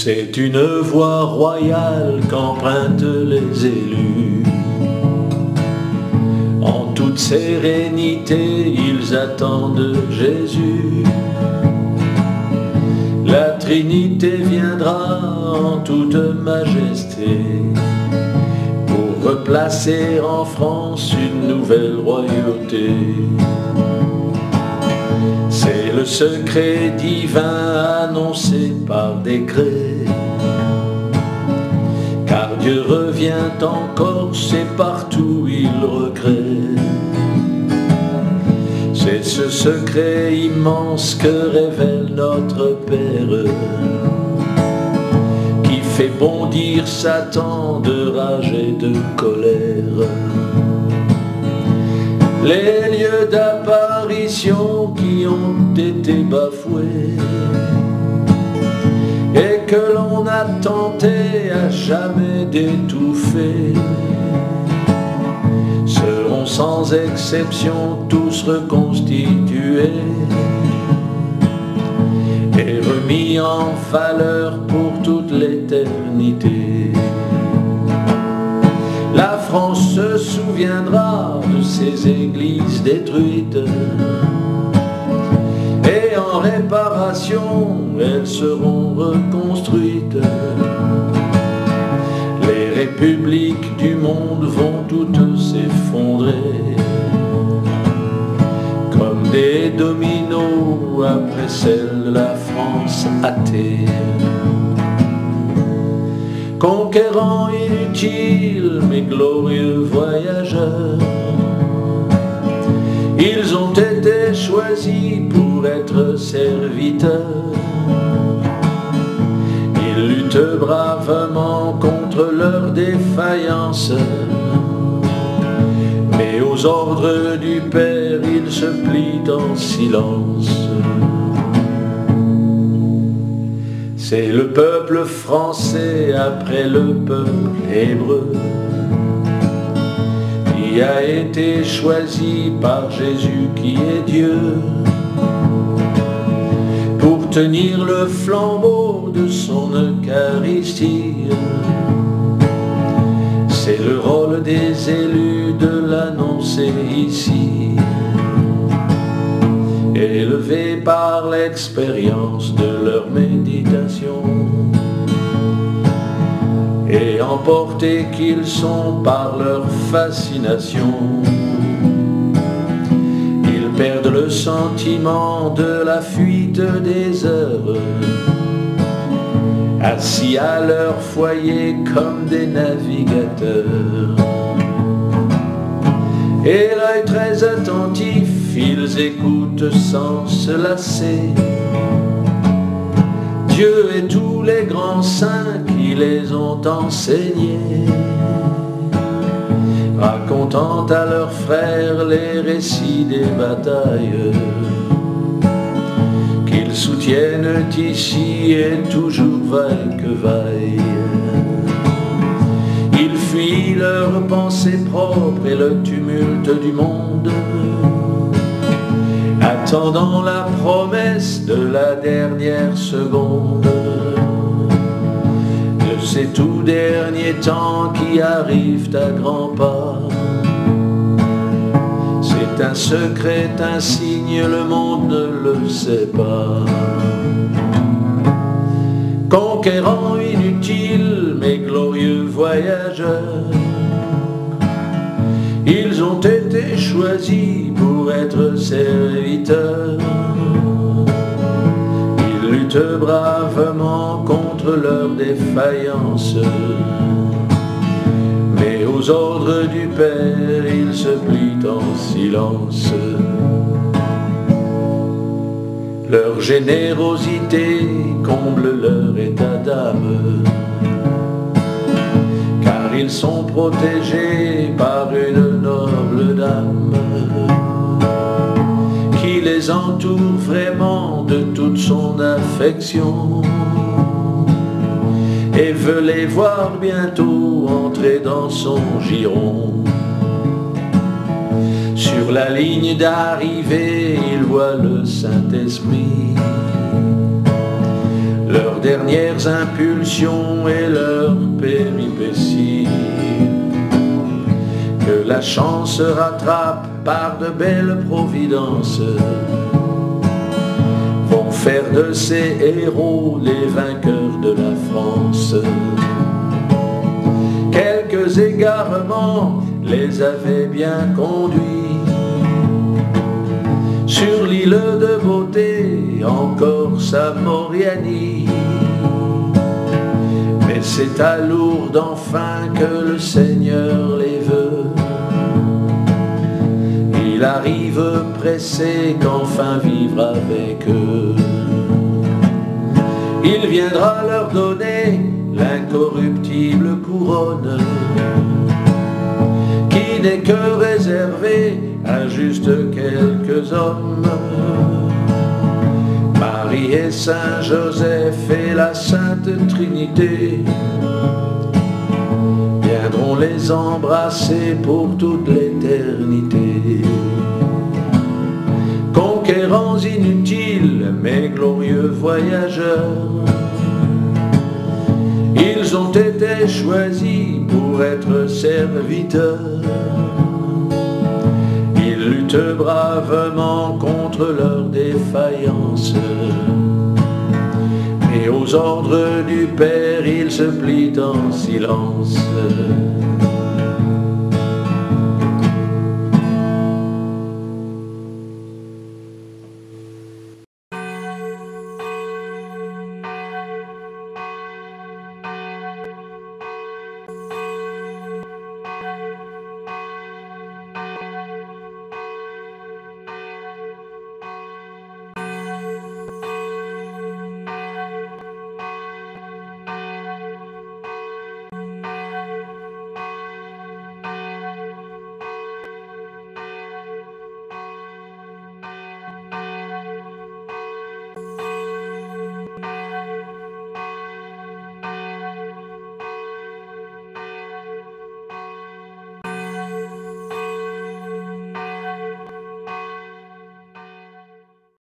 C'est une voie royale qu'empruntent les élus. En toute sérénité, ils attendent Jésus. La Trinité viendra en toute majesté pour replacer en France une nouvelle royauté. C'est le secret divin annoncé par décret, car Dieu revient encore, c'est partout il recrée. C'est ce secret immense que révèle notre Père, qui fait bondir Satan de rage et de colère. Les lieux d'apparition qui ont été bafoués et que l'on a tenté à jamais d'étouffer seront sans exception tous reconstitués et remis en valeur pour toute l'éternité. La France se souviendra de ces églises détruites et en réparation elles seront reconstruites. Les républiques du monde vont toutes s'effondrer comme des dominos après celle de la France athée. Conquérants inutiles, mais glorieux voyageurs, ils ont été choisis pour être serviteurs. Ils luttent bravement contre leurs défaillances, mais aux ordres du Père, ils se plient en silence. C'est le peuple français après le peuple hébreu qui a été choisi par Jésus qui est Dieu pour tenir le flambeau de son Eucharistie. C'est le rôle des élus de l'annoncer ici, élevés par l'expérience de leur méditation et emportés qu'ils sont par leur fascination. Ils perdent le sentiment de la fuite des heures, assis à leur foyer comme des navigateurs. Et l'œil très attentif, ils écoutent sans se lasser Dieu et tous les grands saints qui les ont enseignés, racontant à leurs frères les récits des batailles qu'ils soutiennent ici et toujours vaille que vaille. Ils fuient leurs pensées propres et le tumulte du monde, attendant la promesse de la dernière seconde, de ces tout derniers temps qui arrivent à grands pas. C'est un secret, un signe, le monde ne le sait pas. Conquérants inutiles, mais glorieux voyageurs, ils ont été choisis pour être serviteurs. Ils luttent bravement contre leurs défaillances, mais aux ordres du Père, ils se plient en silence. Leur générosité comble leur état d'âme, car ils sont protégés par une noble dame qui les entoure vraiment de toute son affection et veut les voir bientôt entrer dans son giron. Sur la ligne d'arrivée, il voit le Saint-Esprit, leurs dernières impulsions et leurs péripéties. Que la chance rattrape par de belles providences, vont faire de ces héros les vainqueurs de la France. Quelques égarements les avaient bien conduits sur l'île de beauté, encore sa Moriani. Mais c'est à Lourdes enfin que le Seigneur les veut. Il arrive pressé qu'enfin vivre avec eux. Il viendra leur donner l'incorruptible couronne, qui n'est que réservée à juste quelques hommes. Marie et Saint Joseph et la Sainte Trinité viendront les embrasser pour toute l'éternité. Conquérants inutiles mais glorieux voyageurs, ils ont été choisis pour être serviteurs. Ils luttent bravement contre leurs défaillances, et aux ordres du Père ils se plient en silence.